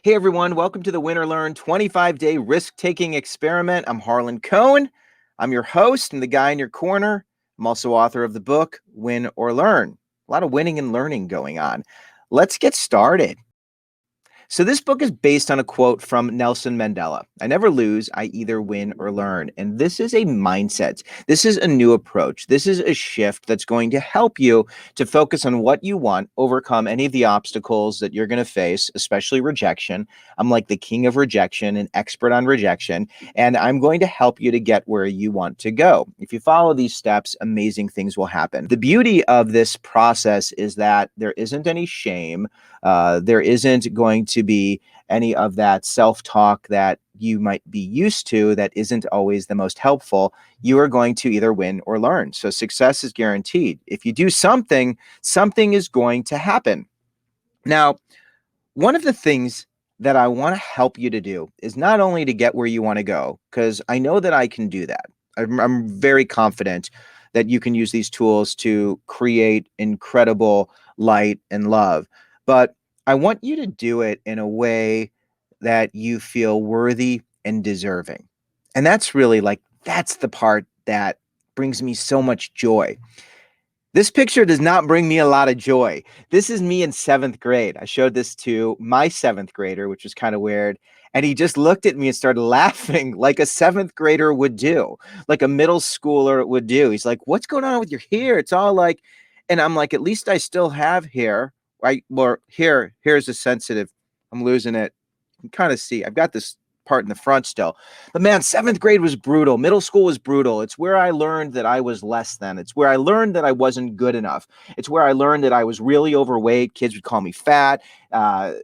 Hey everyone, welcome to the Win or Learn 25-day risk-taking experiment. I'm Harlan Cohen. I'm your host and the guy in your corner. I'm also author of the book, Win or Learn. A lot of winning and learning going on. Let's get started. So this book is based on a quote from Nelson Mandela. I never lose, I either win or learn. And this is a mindset. This is a new approach. This is a shift that's going to help you to focus on what you want, overcome any of the obstacles that you're going to face, especially rejection. I'm like the king of rejection, an expert on rejection, and I'm going to help you to get where you want to go. If you follow these steps, amazing things will happen. The beauty of this process is that there isn't any shame. There isn't going to be any of that self-talk that you might be used to that isn't always the most helpful. You are going to either win or learn. So success is guaranteed. If you do something, something is going to happen. Now, one of the things that I want to help you to do is not only to get where you want to go, because I know that I can do that. I'm very confident that you can use these tools to create incredible light and love. But I want you to do it in a way that you feel worthy and deserving. And that's the part that brings me so much joy. This picture does not bring me a lot of joy. This is me in seventh grade. I showed this to my seventh grader, which was kind of weird. And he just looked at me and started laughing like a seventh grader would do, like a middle schooler would do. He's like, "What's going on with your hair? It's all like," and I'm like, "At least I still have hair, right? Well, here's a sensitive. I'm losing it. You can kind of see I've got this part in the front still. But man, seventh grade was brutal. Middle school was brutal. It's where I learned that I was less than. It's where I learned that I wasn't good enough. It's where I learned that I was really overweight. Kids would call me fat.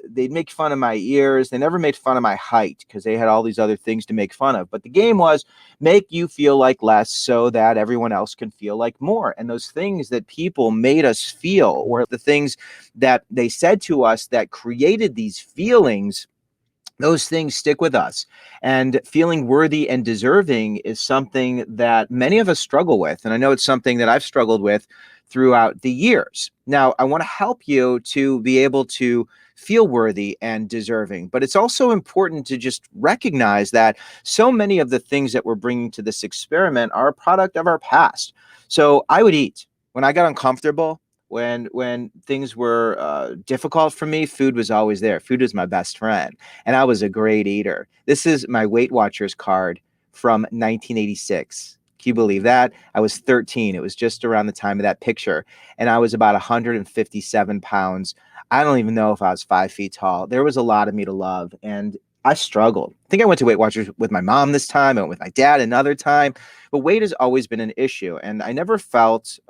They'd make fun of my ears. They never made fun of my height because they had all these other things to make fun of. But the game was make you feel like less so that everyone else can feel like more. And those things that people made us feel, or the things that they said to us that created these feelings, those things stick with us. And feeling worthy and deserving is something that many of us struggle with. And I know it's something that I've struggled with throughout the years. Now, I want to help you to be able to feel worthy and deserving. But it's also important to just recognize that so many of the things that we're bringing to this experiment are a product of our past. So I would eat. When I got uncomfortable, when things were difficult for me, food was always there. Food was my best friend, and I was a great eater. This is my Weight Watchers card from 1986. Can you believe that? I was 13. It was just around the time of that picture, and I was about 157 pounds. I don't even know if I was 5 feet tall. There was a lot of me to love, and I struggled. I think I went to Weight Watchers with my mom this time. I went with my dad another time, but weight has always been an issue, and I never felt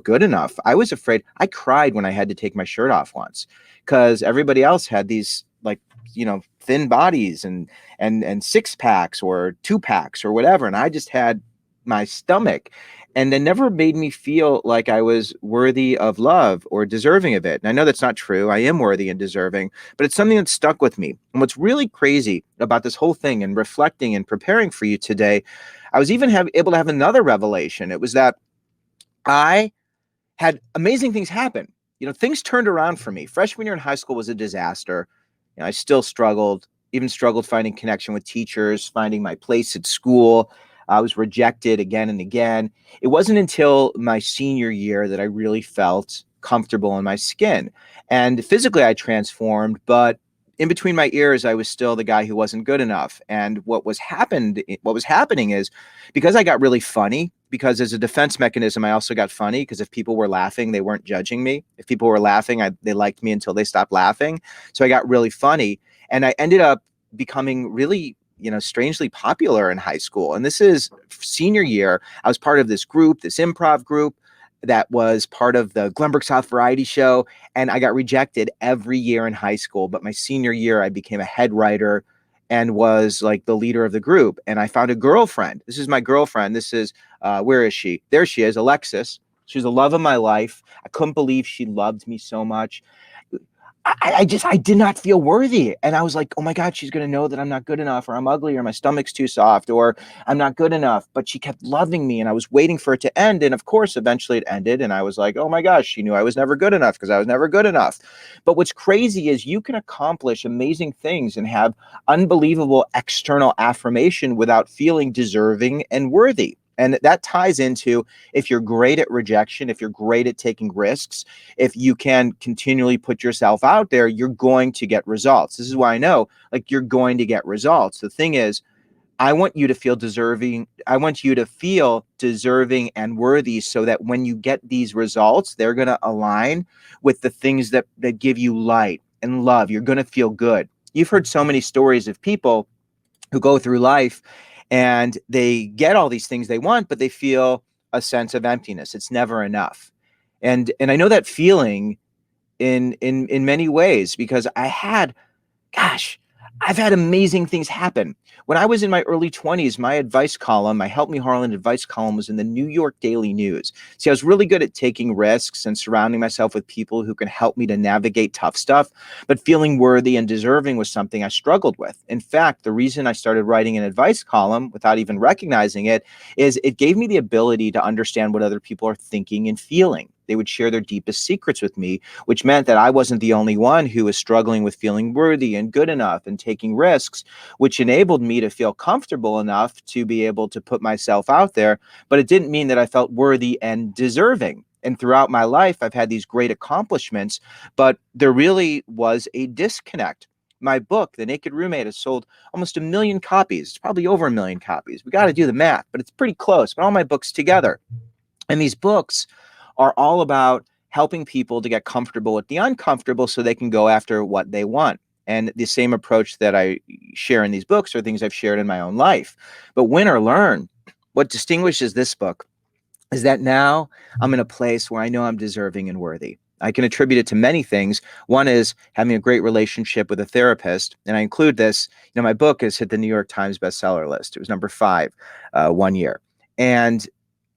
good enough. I was afraid. I cried when I had to take my shirt off once because everybody else had these thin bodies and six packs or two packs or whatever. And I just had my stomach, and it never made me feel like I was worthy of love or deserving of it. And I know that's not true. I am worthy and deserving, but it's something that stuck with me. And what's really crazy about this whole thing and reflecting and preparing for you today, I was even able to have another revelation. It was that I had amazing things happen. Things turned around for me. Freshman year in high school was a disaster. I still struggled, even struggled finding connection with teachers, finding my place at school. I was rejected again and again. It wasn't until my senior year that I really felt comfortable in my skin. And physically I transformed, but in between my ears, I was still the guy who wasn't good enough. And what was happening is, because I got really funny, because as a defense mechanism, I also got funny, because if people were laughing, they weren't judging me. If people were laughing, they liked me until they stopped laughing. So I got really funny, and I ended up becoming really, strangely popular in high school. And this is senior year. I was part of this group, this improv group that was part of the Glenbrook South Variety Show. And I got rejected every year in high school. But my senior year, I became a head writer and was like the leader of the group. And I found a girlfriend. This is my girlfriend. This is, where is she? There she is, Alexis. She's the love of my life. I couldn't believe she loved me so much. I did not feel worthy. And I was like, oh my God, she's going to know that I'm not good enough, or I'm ugly, or my stomach's too soft, or I'm not good enough. But she kept loving me, and I was waiting for it to end. And of course, eventually it ended. And I was like, oh my gosh, she knew I was never good enough because I was never good enough. But what's crazy is you can accomplish amazing things and have unbelievable external affirmation without feeling deserving and worthy. And that ties into if you're great at rejection, if you're great at taking risks, if you can continually put yourself out there, you're going to get results. This is why I know, like, you're going to get results. The thing is, I want you to feel deserving. I want you to feel deserving and worthy so that when you get these results, they're going to align with the things that give you light and love. You're going to feel good. You've heard so many stories of people who go through life and they get all these things they want, but they feel a sense of emptiness. It's never enough. And I know that feeling in many ways because gosh, I've had amazing things happen. When I was in my early 20s, my advice column, my Help Me Harlan advice column was in the New York Daily News. See, I was really good at taking risks and surrounding myself with people who can help me to navigate tough stuff, but feeling worthy and deserving was something I struggled with. In fact, the reason I started writing an advice column without even recognizing it is it gave me the ability to understand what other people are thinking and feeling. They would share their deepest secrets with me, which meant that I wasn't the only one who was struggling with feeling worthy and good enough and taking risks, which enabled me to feel comfortable enough to be able to put myself out there. But it didn't mean that I felt worthy and deserving. And throughout my life, I've had these great accomplishments, but there really was a disconnect. My book, The Naked Roommate, has sold almost 1 million copies. It's probably over 1 million copies. We got to do the math, but it's pretty close. But all my books together. And these books are all about helping people to get comfortable with the uncomfortable so they can go after what they want. And the same approach that I share in these books are things I've shared in my own life. But Win or Learn, what distinguishes this book is that now I'm in a place where I know I'm deserving and worthy. I can attribute it to many things. One is having a great relationship with a therapist. And I include this, my book has hit the New York Times bestseller list. It was number 5 one year. And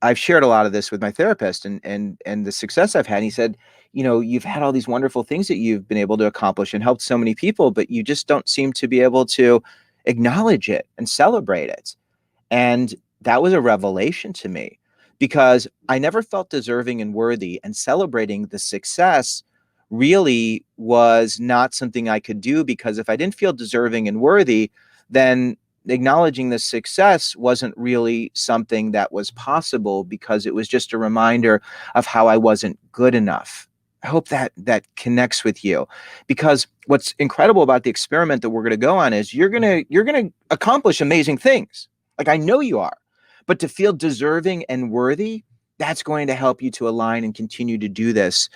I've shared a lot of this with my therapist and the success I've had. And he said, you've had all these wonderful things that you've been able to accomplish and helped so many people, but you just don't seem to be able to acknowledge it and celebrate it. And that was a revelation to me because I never felt deserving and worthy, and celebrating the success really was not something I could do because if I didn't feel deserving and worthy, then acknowledging the success wasn't really something that was possible because it was just a reminder of how I wasn't good enough. I hope that connects with you because what's incredible about the experiment that we're going to go on is you're going to accomplish amazing things. Like I know you are, but to feel deserving and worthy, that's going to help you to align and continue to do this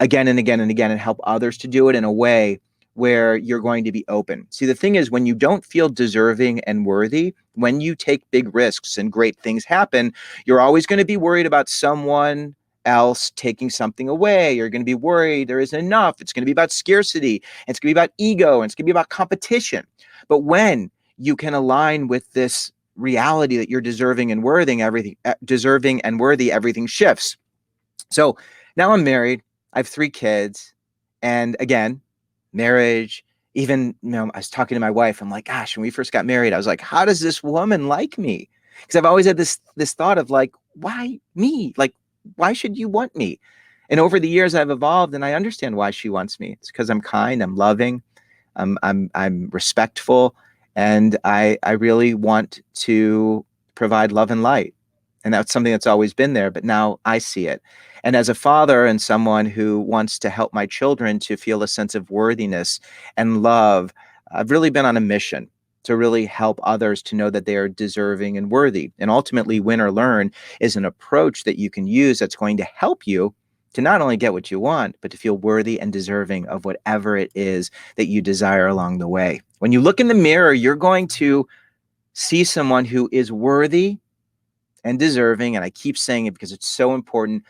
again and again and again and help others to do it in a way where you're going to be open. See, the thing is, when you don't feel deserving and worthy, when you take big risks and great things happen, you're always going to be worried about someone else taking something away. You're going to be worried there isn't enough. It's going to be about scarcity. And it's going to be about ego. And it's going to be about competition. But when you can align with this reality that you're deserving and worthy, everything shifts. So now I'm married. I have 3 kids. And again, marriage, even, I was talking to my wife. I'm like, gosh, when we first got married, I was like, how does this woman like me? Because I've always had this thought of like, why me? Like, why should you want me? And over the years, I've evolved and I understand why she wants me. It's because I'm kind, I'm loving, I'm respectful, and I really want to provide love and light. And that's something that's always been there, but now I see it. And as a father and someone who wants to help my children to feel a sense of worthiness and love, I've really been on a mission to really help others to know that they are deserving and worthy. And ultimately, Win or Learn is an approach that you can use that's going to help you to not only get what you want, but to feel worthy and deserving of whatever it is that you desire along the way. When you look in the mirror, you're going to see someone who is worthy and deserving, and I keep saying it because it's so important,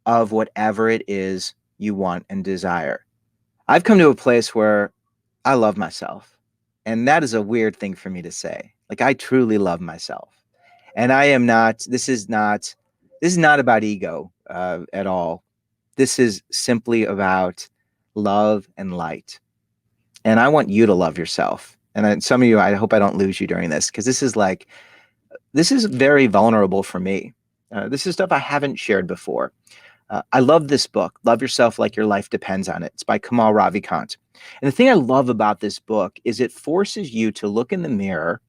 of whatever it is you want and desire. I've come to a place where I love myself, and that is a weird thing for me to say. Like, I truly love myself, and I am not. This is not about ego at all. This is simply about love, and light. And I want you to love yourself. And some of you, I hope I don't lose you during this, because this is very vulnerable for me. This is stuff I haven't shared before. I love this book, Love Yourself Like Your Life Depends on It. It's by Kamal Ravikant. And the thing I love about this book is it forces you to look in the mirror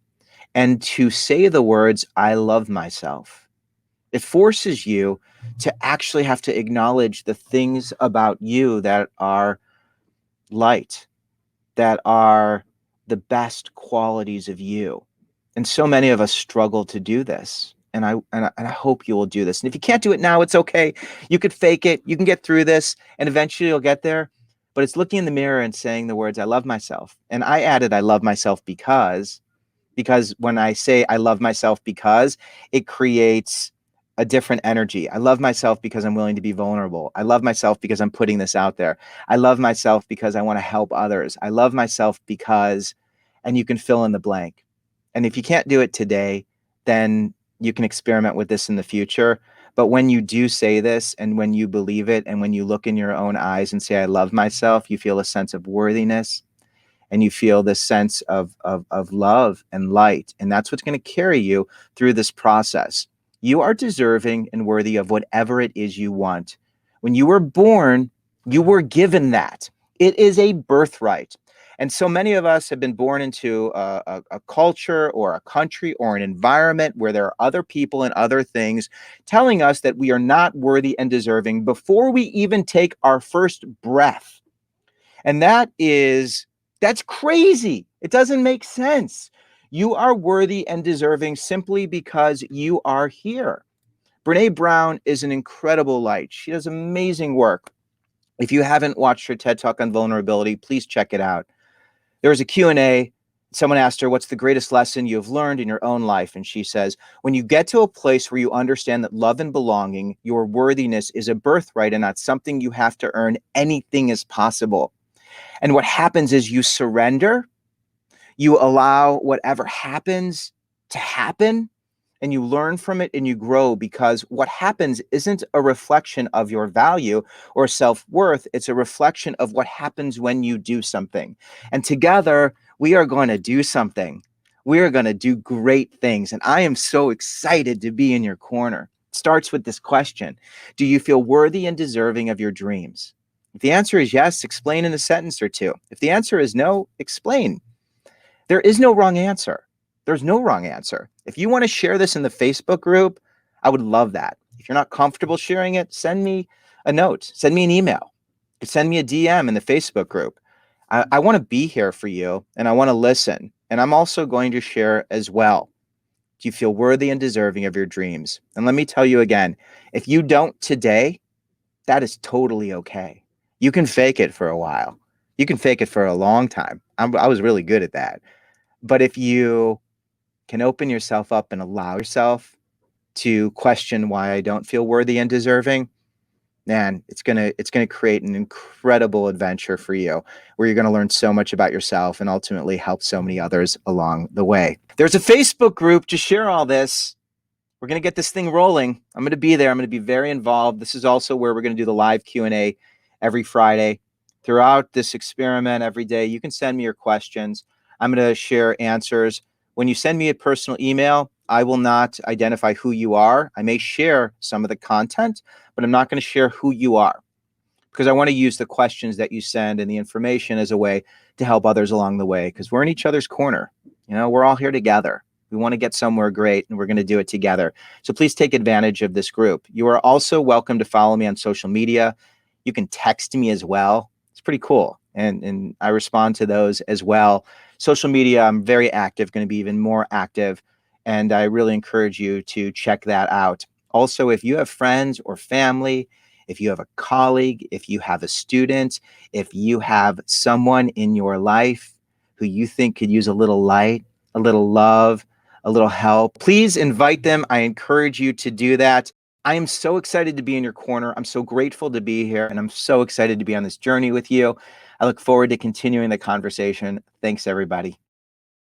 and to say the words, I love myself. It forces you to actually have to acknowledge the things about you that are light, that are the best qualities of you. And so many of us struggle to do this. And I hope you will do this. And if you can't do it now, it's okay. You could fake it. You can get through this, and eventually you'll get there. But it's looking in the mirror and saying the words, I love myself. And I added, I love myself because when I say I love myself, because it creates a different energy. I love myself because I'm willing to be vulnerable. I love myself because I'm putting this out there. I love myself because I want to help others. I love myself because, and you can fill in the blank. And if you can't do it today, then you can experiment with this in the future. But when you do say this, and when you believe it, and when you look in your own eyes and say, I love myself, you feel a sense of worthiness, and you feel this sense of love and light. And that's what's going to carry you through this process. You are deserving and worthy of whatever it is you want. When you were born, you were given that. It is a birthright. And so many of us have been born into a culture or a country or an environment where there are other people and other things telling us that we are not worthy and deserving before we even take our first breath. And that's crazy. It doesn't make sense. You are worthy and deserving simply because you are here. Brene Brown is an incredible light. She does amazing work. If you haven't watched her TED Talk on vulnerability, please check it out. There was a Q&A. Someone asked her, what's the greatest lesson you have learned in your own life? And she says, when you get to a place where you understand that love and belonging, your worthiness is a birthright and not something you have to earn, anything is possible. And what happens is you surrender, you allow whatever happens to happen, and you learn from it and you grow, because what happens isn't a reflection of your value or self-worth. It's a reflection of what happens when you do something. And together, we are going to do something. We are going to do great things. And I am so excited to be in your corner. It starts with this question. Do you feel worthy and deserving of your dreams? If the answer is yes, explain in a sentence or two. If the answer is no, explain. There is no wrong answer. There's no wrong answer. If you want to share this in the Facebook group, I would love that. If you're not comfortable sharing it, send me a note, send me an email, send me a DM in the Facebook group. I want to be here for you, and I want to listen. And I'm also going to share as well. Do you feel worthy and deserving of your dreams? And let me tell you again, if you don't today, that is totally okay. You can fake it for a while. You can fake it for a long time. I was really good at that. But if you can open yourself up and allow yourself to question why I don't feel worthy and deserving, man, it's gonna create an incredible adventure for you, where you're gonna learn so much about yourself and ultimately help so many others along the way. There's a Facebook group to share all this. We're going to get this thing rolling. I'm going to be there. I'm going to be very involved. This is also where we're going to do the live Q&A every Friday. Throughout this experiment every day, you can send me your questions. I'm going to share answers. When you send me a personal email, I will not identify who you are. I may share some of the content, but I'm not going to share who you are, because I want to use the questions that you send and the information as a way to help others along the way, because we're in each other's corner. You know, we're all here together. We want to get somewhere great, and we're going to do it together. So please take advantage of this group. You are also welcome to follow me on social media. You can text me as well. It's pretty cool. And I respond to those as well. Social media, I'm very active, going to be even more active. And I really encourage you to check that out. Also, if you have friends or family, if you have a colleague, if you have a student, if you have someone in your life who you think could use a little light, a little love, a little help, please invite them. I encourage you to do that. I am so excited to be in your corner. I'm so grateful to be here, and I'm so excited to be on this journey with you. I look forward to continuing the conversation. Thanks, everybody.